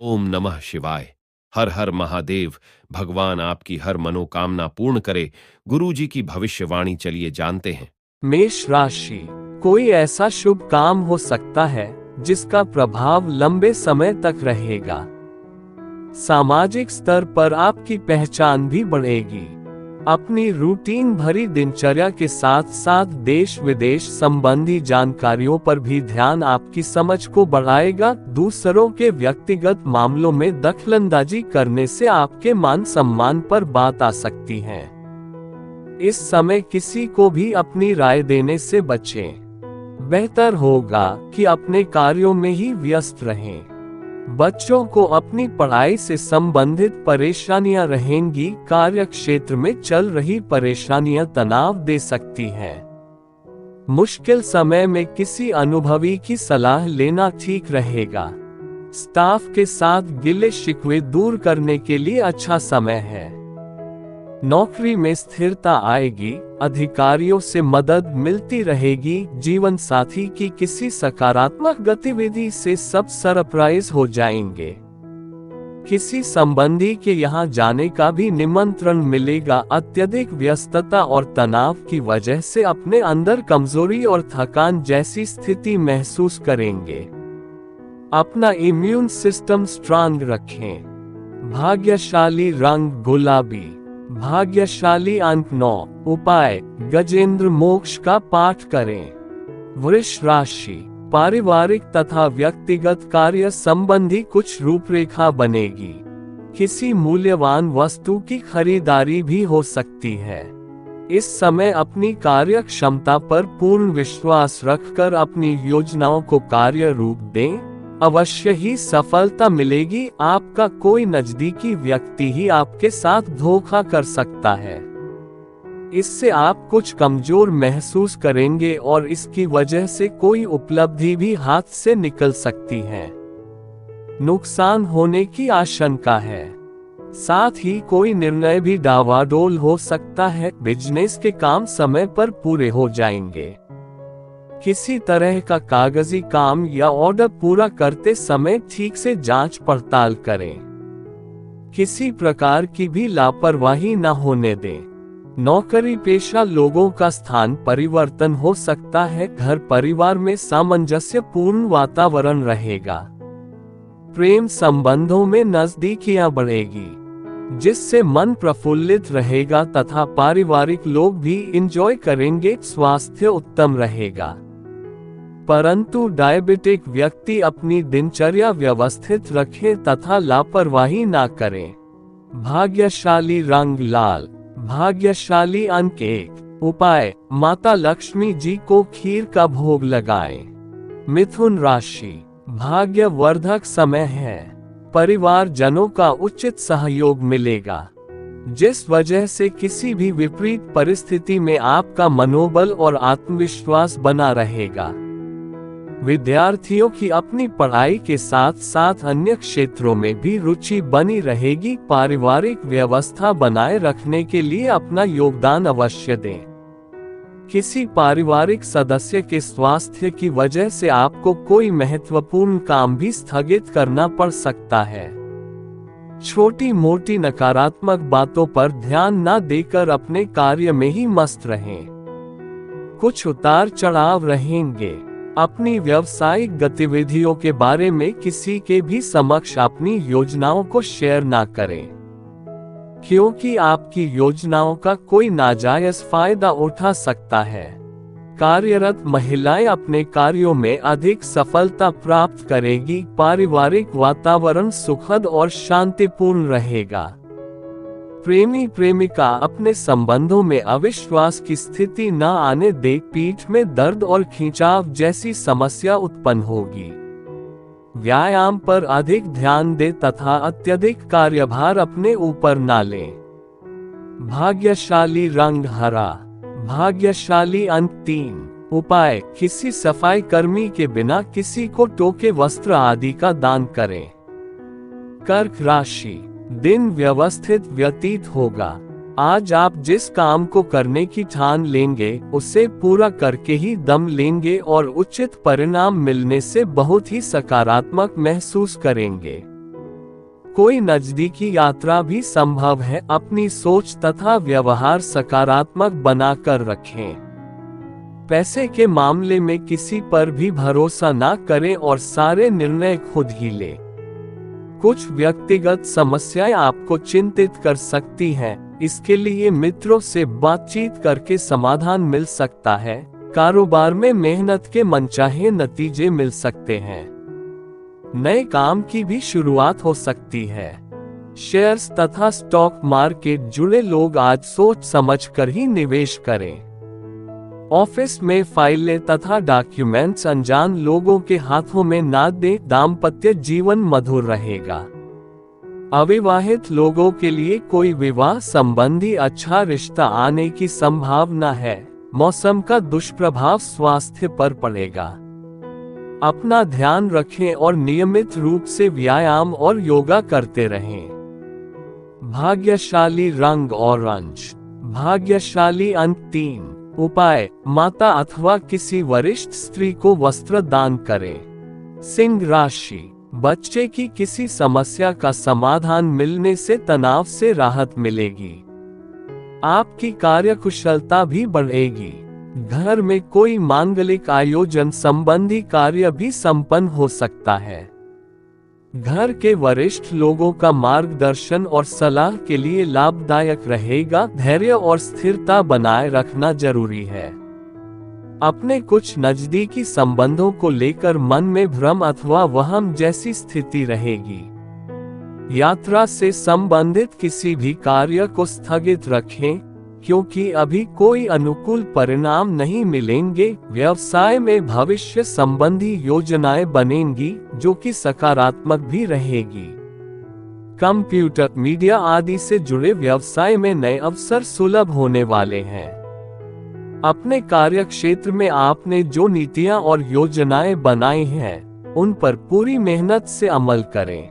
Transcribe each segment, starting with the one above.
ओम नमः शिवाय। हर हर महादेव। भगवान आपकी हर मनोकामना पूर्ण करे। गुरु जी की भविष्यवाणी चलिए जानते हैं। मेष राशि। कोई ऐसा शुभ काम हो सकता है जिसका प्रभाव लंबे समय तक रहेगा। सामाजिक स्तर पर आपकी पहचान भी बढ़ेगी। अपनी रूटीन भरी दिनचर्या के साथ साथ देश विदेश संबंधी जानकारियों पर भी ध्यान आपकी समझ को बढ़ाएगा। दूसरों के व्यक्तिगत मामलों में दखलंदाजी करने से आपके मान सम्मान पर बात आ सकती है। इस समय किसी को भी अपनी राय देने से बचें। बेहतर होगा कि अपने कार्यों में ही व्यस्त रहें। बच्चों को अपनी पढ़ाई से संबंधित परेशानियां रहेंगी। कार्य क्षेत्र में चल रही परेशानियां तनाव दे सकती हैं। मुश्किल समय में किसी अनुभवी की सलाह लेना ठीक रहेगा। स्टाफ के साथ गिले शिकवे दूर करने के लिए अच्छा समय है। नौकरी में स्थिरता आएगी। अधिकारियों से मदद मिलती रहेगी। जीवन साथी की किसी सकारात्मक गतिविधि से सब सरप्राइज हो जाएंगे। किसी संबंधी के यहाँ जाने का भी निमंत्रण मिलेगा। अत्यधिक व्यस्तता और तनाव की वजह से अपने अंदर कमजोरी और थकान जैसी स्थिति महसूस करेंगे। अपना इम्यून सिस्टम स्ट्रांग रखें। भाग्यशाली रंग गुलाबी। भाग्यशाली अंक 9। उपाय गजेंद्र मोक्ष का पाठ करें। वृष राशि। पारिवारिक तथा व्यक्तिगत कार्य संबंधी कुछ रूपरेखा बनेगी। किसी मूल्यवान वस्तु की खरीदारी भी हो सकती है। इस समय अपनी कार्य क्षमता पर पूर्ण विश्वास रखकर अपनी योजनाओं को कार्य रूप दें। अवश्य ही सफलता मिलेगी। आपका कोई नजदीकी व्यक्ति ही आपके साथ धोखा कर सकता है। इससे आप कुछ कमजोर महसूस करेंगे और इसकी वजह से कोई उपलब्धि भी हाथ से निकल सकती है। नुकसान होने की आशंका है। साथ ही कोई निर्णय भी डावाडोल हो सकता है। बिजनेस के काम समय पर पूरे हो जाएंगे। किसी तरह का कागजी काम या ऑर्डर पूरा करते समय ठीक से जांच पड़ताल करें। किसी प्रकार की भी लापरवाही न होने दें। नौकरी पेशा लोगों का स्थान परिवर्तन हो सकता है। घर परिवार में सामंजस्यपूर्ण वातावरण रहेगा। प्रेम संबंधों में नजदीकियां बढ़ेगी, जिससे मन प्रफुल्लित रहेगा तथा पारिवारिक लोग भी एंजॉय करेंगे। स्वास्थ्य उत्तम रहेगा, परंतु डायबिटिक व्यक्ति अपनी दिनचर्या व्यवस्थित रखें तथा लापरवाही ना करें। भाग्यशाली रंग लाल। भाग्यशाली अंक 1। उपाय माता लक्ष्मी जी को खीर का भोग लगाएं। मिथुन राशि। भाग्यवर्धक समय है। परिवार जनों का उचित सहयोग मिलेगा, जिस वजह से किसी भी विपरीत परिस्थिति में आपका मनोबल और आत्मविश्वास बना रहेगा। विद्यार्थियों की अपनी पढ़ाई के साथ साथ अन्य क्षेत्रों में भी रुचि बनी रहेगी। पारिवारिक व्यवस्था बनाए रखने के लिए अपना योगदान अवश्य दें। किसी पारिवारिक सदस्य के स्वास्थ्य की वजह से आपको कोई महत्वपूर्ण काम भी स्थगित करना पड़ सकता है। छोटी मोटी नकारात्मक बातों पर ध्यान न देकर अपने कार्य में ही मस्त रहें। कुछ उतार चढ़ाव रहेंगे। अपनी व्यावसायिक गतिविधियों के बारे में किसी के भी समक्ष अपनी योजनाओं को शेयर ना करें, क्योंकि आपकी योजनाओं का कोई नाजायज फायदा उठा सकता है। कार्यरत महिलाएं अपने कार्यों में अधिक सफलता प्राप्त करेगी। पारिवारिक वातावरण सुखद और शांतिपूर्ण रहेगा। प्रेमी प्रेमिका अपने संबंधों में अविश्वास की स्थिति न आने दे। पीठ में दर्द और खिंचाव जैसी समस्या उत्पन्न होगी। व्यायाम पर अधिक ध्यान दें तथा अत्यधिक कार्यभार अपने ऊपर न लें। भाग्यशाली रंग हरा। भाग्यशाली अंक 3। उपाय किसी सफाई कर्मी के बिना किसी को टोके वस्त्र आदि का दान करें। कर्क राशि। दिन व्यवस्थित व्यतीत होगा। आज आप जिस काम को करने की ठान लेंगे उसे पूरा करके ही दम लेंगे और उचित परिणाम मिलने से बहुत ही सकारात्मक महसूस करेंगे। कोई नजदीकी यात्रा भी संभव है। अपनी सोच तथा व्यवहार सकारात्मक बनाकर रखें। पैसे के मामले में किसी पर भी भरोसा ना करें और सारे निर्णय खुद ही लें। कुछ व्यक्तिगत समस्याएं आपको चिंतित कर सकती हैं, इसके लिए मित्रों से बातचीत करके समाधान मिल सकता है। कारोबार में मेहनत के मनचाहे नतीजे मिल सकते हैं। नए काम की भी शुरुआत हो सकती है। शेयर्स तथा स्टॉक मार्केट जुड़े लोग आज सोच समझकर ही निवेश करें। ऑफिस में फाइलें तथा डॉक्यूमेंट्स अनजान लोगों के हाथों में ना दें। दाम्पत्य जीवन मधुर रहेगा। अविवाहित लोगों के लिए कोई विवाह संबंधी अच्छा रिश्ता आने की संभावना है। मौसम का दुष्प्रभाव स्वास्थ्य पर पड़ेगा। अपना ध्यान रखें और नियमित रूप से व्यायाम और योगा करते रहें। भाग्यशाली रंग ऑरेंज। भाग्यशाली अंक 3। उपाय, माता अथवा किसी वरिष्ठ स्त्री को वस्त्र दान करें। सिंह राशि, बच्चे की किसी समस्या का समाधान मिलने से तनाव से राहत मिलेगी। आपकी कार्यकुशलता भी बढ़ेगी। घर में कोई मांगलिक आयोजन संबंधी कार्य भी संपन्न हो सकता है। घर के वरिष्ठ लोगों का मार्गदर्शन और सलाह के लिए लाभदायक रहेगा। धैर्य और स्थिरता बनाए रखना जरूरी है। अपने कुछ नजदीकी संबंधों को लेकर मन में भ्रम अथवा वहम जैसी स्थिति रहेगी। यात्रा से संबंधित किसी भी कार्य को स्थगित रखें, क्योंकि अभी कोई अनुकूल परिणाम नहीं मिलेंगे। व्यवसाय में भविष्य संबंधी योजनाएं बनेंगी, जो कि सकारात्मक भी रहेगी। कंप्यूटर, मीडिया आदि से जुड़े व्यवसाय में नए अवसर सुलभ होने वाले हैं। अपने कार्य क्षेत्र में आपने जो नीतियां और योजनाएं बनाई हैं, उन पर पूरी मेहनत से अमल करें।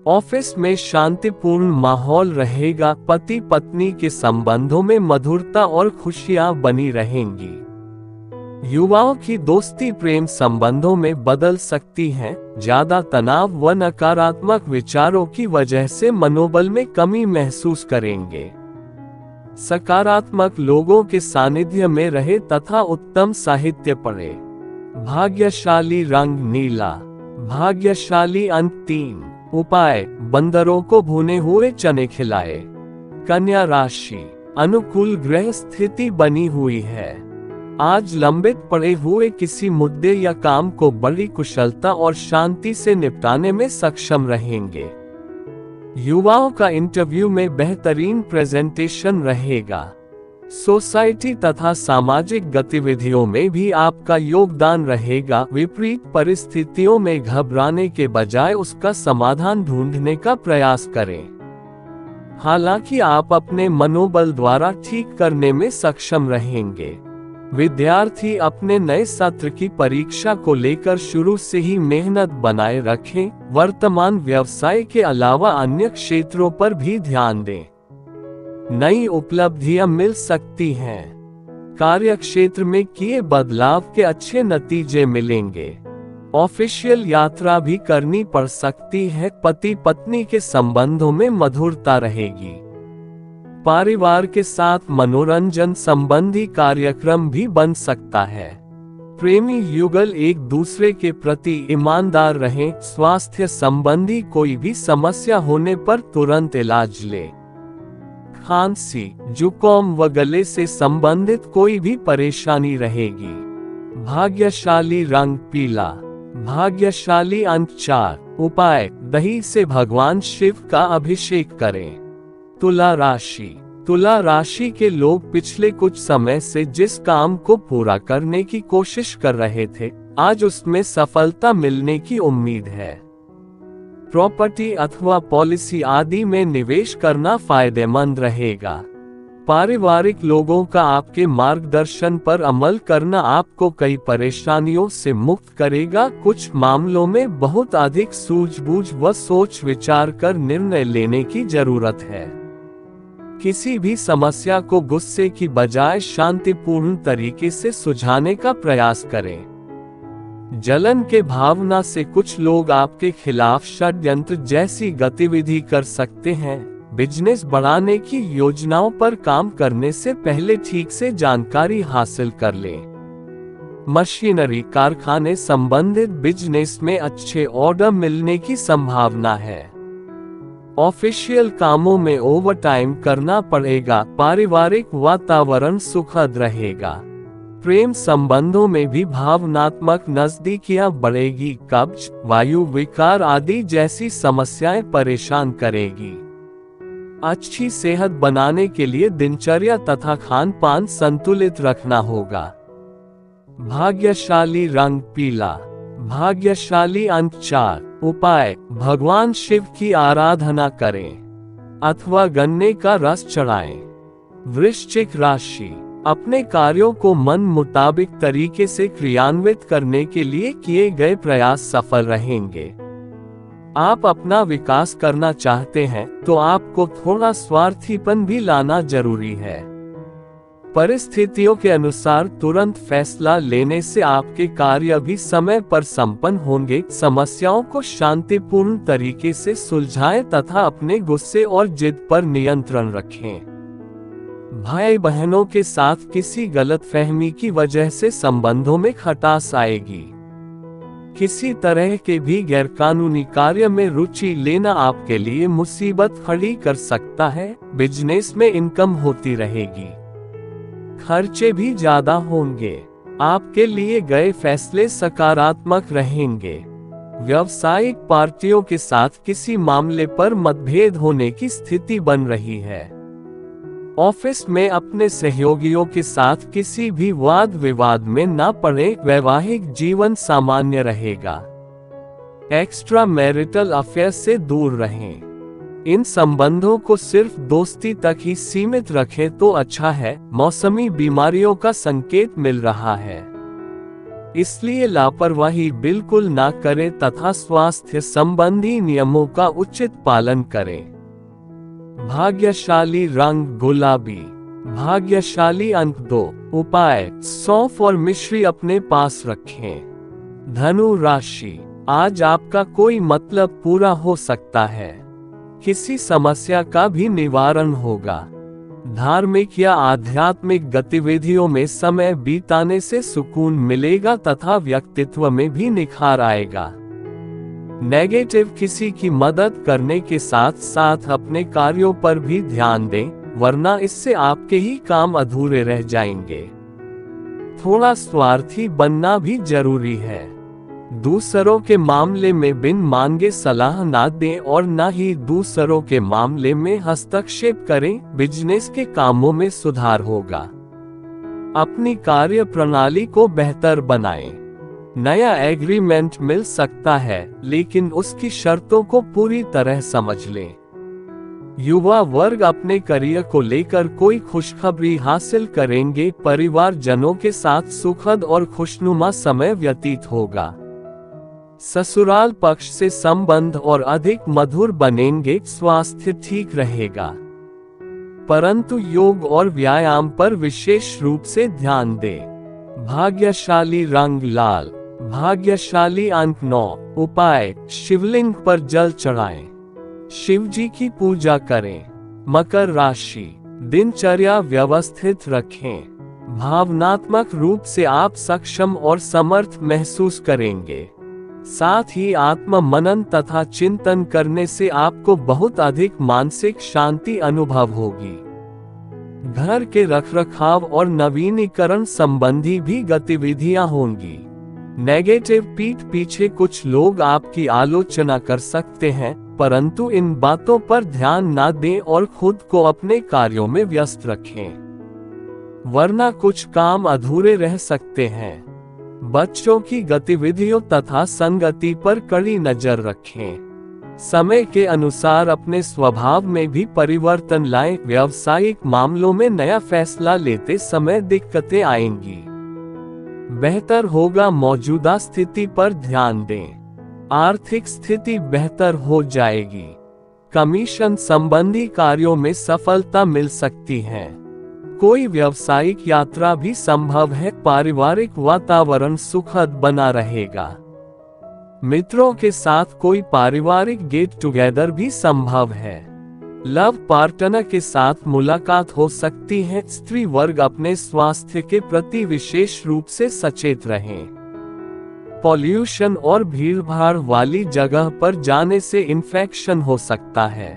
ऑफिस में शांतिपूर्ण माहौल रहेगा। पति पत्नी के संबंधों में मधुरता और खुशियां बनी रहेंगी। युवाओं की दोस्ती प्रेम संबंधों में बदल सकती है। ज्यादा तनाव व नकारात्मक विचारों की वजह से मनोबल में कमी महसूस करेंगे। सकारात्मक लोगों के सानिध्य में रहे तथा उत्तम साहित्य पढ़े। भाग्यशाली रंग नीला। भाग्यशाली अंक 3। उपाय, बंदरों को भुने हुए चने खिलाए। कन्या राशि, अनुकूल ग्रह स्थिति बनी हुई है। आज लंबित पड़े हुए किसी मुद्दे या काम को बड़ी कुशलता और शांति से निपटाने में सक्षम रहेंगे। युवाओं का इंटरव्यू में बेहतरीन प्रेजेंटेशन रहेगा। सोसाइटी तथा सामाजिक गतिविधियों में भी आपका योगदान रहेगा। विपरीत परिस्थितियों में घबराने के बजाय उसका समाधान ढूंढने का प्रयास करें। हालांकि आप अपने मनोबल द्वारा ठीक करने में सक्षम रहेंगे। विद्यार्थी अपने नए सत्र की परीक्षा को लेकर शुरू से ही मेहनत बनाए रखें। वर्तमान व्यवसाय के अलावा अन्य क्षेत्रों पर भी ध्यान दें। नई उपलब्धियां मिल सकती हैं। कार्य क्षेत्र में किए बदलाव के अच्छे नतीजे मिलेंगे। ऑफिशियल यात्रा भी करनी पड़ सकती है। पति पत्नी के संबंधों में मधुरता रहेगी। परिवार के साथ मनोरंजन संबंधी कार्यक्रम भी बन सकता है। प्रेमी युगल एक दूसरे के प्रति ईमानदार रहें। स्वास्थ्य संबंधी कोई भी समस्या होने पर तुरंत इलाज लें। खांसी, जुकाम व गले से संबंधित कोई भी परेशानी रहेगी। भाग्यशाली रंग पीला। भाग्यशाली अंक 4। उपाय, दही से भगवान शिव का अभिषेक करें। तुला राशि, तुला राशि के लोग पिछले कुछ समय से जिस काम को पूरा करने की कोशिश कर रहे थे, आज उसमें सफलता मिलने की उम्मीद है। प्रॉपर्टी अथवा पॉलिसी आदि में निवेश करना फायदेमंद रहेगा। पारिवारिक लोगों का आपके मार्गदर्शन पर अमल करना आपको कई परेशानियों से मुक्त करेगा। कुछ मामलों में बहुत अधिक सूझबूझ व सोच विचार कर निर्णय लेने की जरूरत है। किसी भी समस्या को गुस्से की बजाय शांतिपूर्ण तरीके से सुलझाने का प्रयास करें। जलन के भावना से कुछ लोग आपके खिलाफ षड्यंत्र जैसी गतिविधि कर सकते हैं। बिजनेस बढ़ाने की योजनाओं पर काम करने से पहले ठीक से जानकारी हासिल कर लें। मशीनरी कारखाने संबंधित बिजनेस में अच्छे ऑर्डर मिलने की संभावना है। ऑफिशियल कामों में ओवरटाइम करना पड़ेगा। पारिवारिक वातावरण सुखद रहेगा। प्रेम संबंधों में भी भावनात्मक नजदीकियां बढ़ेगी। कब्ज, वायु विकार आदि जैसी समस्याएं परेशान करेगी। अच्छी सेहत बनाने के लिए दिनचर्या तथा खान पान संतुलित रखना होगा। भाग्यशाली रंग पीला। भाग्यशाली अंक 4। उपाय: भगवान शिव की आराधना करें अथवा गन्ने का रस चढ़ाएं। वृश्चिक राशि, अपने कार्यों को मन मुताबिक तरीके से क्रियान्वित करने के लिए किए गए प्रयास सफल रहेंगे। आप अपना विकास करना चाहते हैं तो आपको थोड़ा स्वार्थीपन भी लाना जरूरी है। परिस्थितियों के अनुसार तुरंत फैसला लेने से आपके कार्य भी समय पर संपन्न होंगे। समस्याओं को शांतिपूर्ण तरीके से सुलझाएं तथा अपने गुस्से और जिद पर नियंत्रण रखें। भाई बहनों के साथ किसी गलतफहमी की वजह से संबंधों में खटास आएगी। किसी तरह के भी गैरकानूनी कार्य में रुचि लेना आपके लिए मुसीबत खड़ी कर सकता है। बिजनेस में इनकम होती रहेगी, खर्चे भी ज्यादा होंगे। आपके लिए गए फैसले सकारात्मक रहेंगे। व्यावसायिक पार्टियों के साथ किसी मामले पर मतभेद होने की स्थिति बन रही है। ऑफिस में अपने सहयोगियों के साथ किसी भी वाद विवाद में न पड़े। वैवाहिक जीवन सामान्य रहेगा। एक्स्ट्रा मैरिटल अफेयर से दूर रहें। इन संबंधों को सिर्फ दोस्ती तक ही सीमित रखें तो अच्छा है। मौसमी बीमारियों का संकेत मिल रहा है, इसलिए लापरवाही बिल्कुल ना करें तथा स्वास्थ्य संबंधी नियमों का उचित पालन करें। भाग्यशाली रंग गुलाबी। भाग्यशाली अंक 2। उपाय: सौंफ और मिश्री अपने पास रखें। धनु राशि, आज आपका कोई मतलब पूरा हो सकता है। किसी समस्या का भी निवारण होगा। धार्मिक या आध्यात्मिक गतिविधियों में समय बिताने से सुकून मिलेगा तथा व्यक्तित्व में भी निखार आएगा। नेगेटिव किसी की मदद करने के साथ साथ अपने कार्यों पर भी ध्यान दें, वरना इससे आपके ही काम अधूरे रह जाएंगे। थोड़ा स्वार्थी बनना भी जरूरी है। दूसरों के मामले में बिन मांगे सलाह ना दें और न ही दूसरों के मामले में हस्तक्षेप करें। बिजनेस के कामों में सुधार होगा। अपनी कार्य प्रणाली को बेहतर बनाएं। नया एग्रीमेंट मिल सकता है, लेकिन उसकी शर्तों को पूरी तरह समझ लें। युवा वर्ग अपने करियर को लेकर कोई खुशखबरी हासिल करेंगे। परिवारजनों के साथ सुखद और खुशनुमा समय व्यतीत होगा। ससुराल पक्ष से संबंध और अधिक मधुर बनेंगे। स्वास्थ्य ठीक रहेगा, परंतु योग और व्यायाम पर विशेष रूप से ध्यान दें। भाग्यशाली रंग लाल। भाग्यशाली अंक 9। उपाय: शिवलिंग पर जल चढ़ाएं। शिव जी की पूजा करें। मकर राशि, दिनचर्या व्यवस्थित रखें। भावनात्मक रूप से आप सक्षम और समर्थ महसूस करेंगे। साथ ही आत्म मनन तथा चिंतन करने से आपको बहुत अधिक मानसिक शांति अनुभव होगी। घर के रखरखाव और नवीनीकरण संबंधी भी गतिविधियां होंगी। नेगेटिव पीठ पीछे कुछ लोग आपकी आलोचना कर सकते हैं, परंतु इन बातों पर ध्यान ना दें और खुद को अपने कार्यों में व्यस्त रखें, वरना कुछ काम अधूरे रह सकते हैं। बच्चों की गतिविधियों तथा संगति पर कड़ी नजर रखें। समय के अनुसार अपने स्वभाव में भी परिवर्तन लाएं। व्यावसायिक मामलों में नया फैसला लेते समय दिक्कतें आएंगी। बेहतर होगा मौजूदा स्थिति पर ध्यान दें। आर्थिक स्थिति बेहतर हो जाएगी। कमीशन संबंधी कार्यों में सफलता मिल सकती है। कोई व्यावसायिक यात्रा भी संभव है। पारिवारिक वातावरण सुखद बना रहेगा। मित्रों के साथ कोई पारिवारिक गेट टुगेदर भी संभव है। लव पार्टनर के साथ मुलाकात हो सकती है। स्त्री वर्ग अपने स्वास्थ्य के प्रति विशेष रूप से सचेत रहें। पॉल्यूशन और भीड़भाड़ वाली जगह पर जाने से इन्फेक्शन हो सकता है।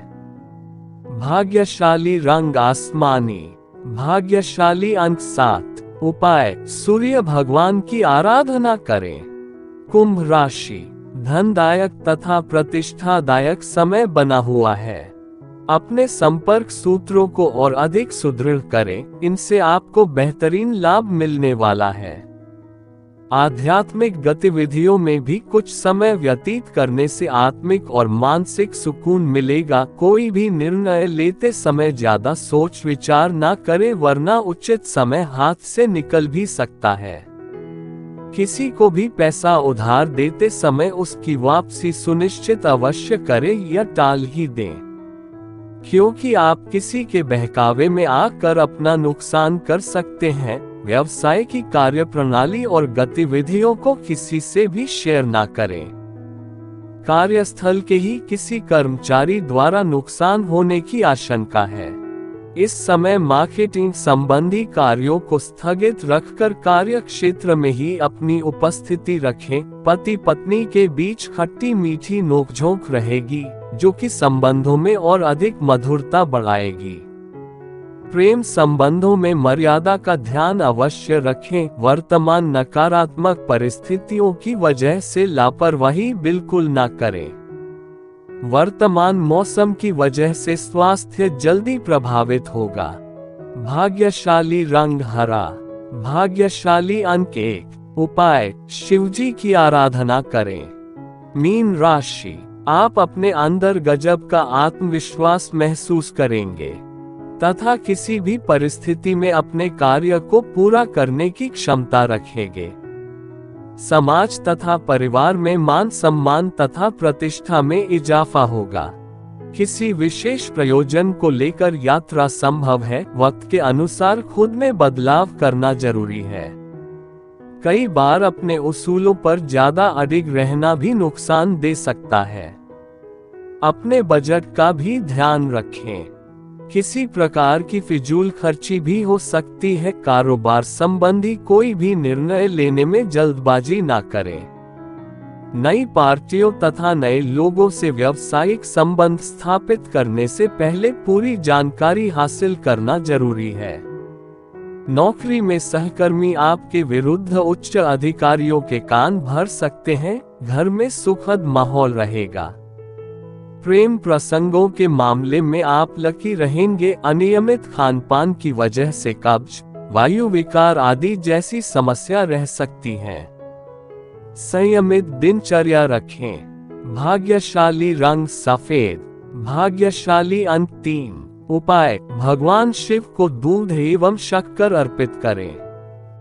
भाग्यशाली रंग आसमानी। भाग्यशाली अंक 7। उपाय, सूर्य भगवान की आराधना करें। कुंभ राशि, धनदायक तथा प्रतिष्ठादायक समय बना हुआ है। अपने संपर्क सूत्रों को और अधिक सुदृढ़ करें, इनसे आपको बेहतरीन लाभ मिलने वाला है। आध्यात्मिक गतिविधियों में भी कुछ समय व्यतीत करने से आत्मिक और मानसिक सुकून मिलेगा। कोई भी निर्णय लेते समय ज्यादा सोच विचार न करें, वरना उचित समय हाथ से निकल भी सकता है। किसी को भी पैसा उधार देते समय उसकी वापसी सुनिश्चित अवश्य करें या टाल ही दें, क्योंकि आप किसी के बहकावे में आकर अपना नुकसान कर सकते हैं। व्यवसाय की कार्यप्रणाली और गतिविधियों को किसी से भी शेयर ना करें। कार्यस्थल के ही किसी कर्मचारी द्वारा नुकसान होने की आशंका है। इस समय मार्केटिंग संबंधी कार्यों को स्थगित रखकर कार्य क्षेत्र में ही अपनी उपस्थिति रखें। पति पत्नी के बीच खट्टी मीठी नोकझोंक रहेगी, जो कि संबंधों में और अधिक मधुरता बढ़ाएगी। प्रेम संबंधों में मर्यादा का ध्यान अवश्य रखें। वर्तमान नकारात्मक परिस्थितियों की वजह से लापरवाही बिल्कुल न करें। वर्तमान मौसम की वजह से स्वास्थ्य जल्दी प्रभावित होगा। भाग्यशाली रंग हरा। भाग्यशाली अंक 1। उपाय, शिवजी की आराधना करें। मीन राशि, आप अपने अंदर गजब का आत्मविश्वास महसूस करेंगे तथा किसी भी परिस्थिति में अपने कार्य को पूरा करने की क्षमता रखेंगे। समाज तथा परिवार में मान सम्मान तथा प्रतिष्ठा में इजाफा होगा। किसी विशेष प्रयोजन को लेकर यात्रा संभव है। वक्त के अनुसार खुद में बदलाव करना जरूरी है। कई बार अपने उसूलों पर ज्यादा अडिग रहना भी नुकसान दे सकता है। अपने बजट का भी ध्यान रखें। किसी प्रकार की फिजूल खर्ची भी हो सकती है। कारोबार संबंधी कोई भी निर्णय लेने में जल्दबाजी ना करें। नई पार्टियों तथा नए लोगों से व्यावसायिक संबंध स्थापित करने से पहले पूरी जानकारी हासिल करना जरूरी है। नौकरी में सहकर्मी आपके विरुद्ध उच्च अधिकारियों के कान भर सकते हैं। घर में सुखद माहौल रहेगा। प्रेम प्रसंगों के मामले में आप लकी रहेंगे। अनियमित खानपान की वजह से कब्ज, वायु विकार आदि जैसी समस्या रह सकती है। संयमित दिनचर्या रखें। भाग्यशाली रंग सफेद। भाग्यशाली अंक 3। उपाय, भगवान शिव को दूध एवं शक्कर अर्पित करें।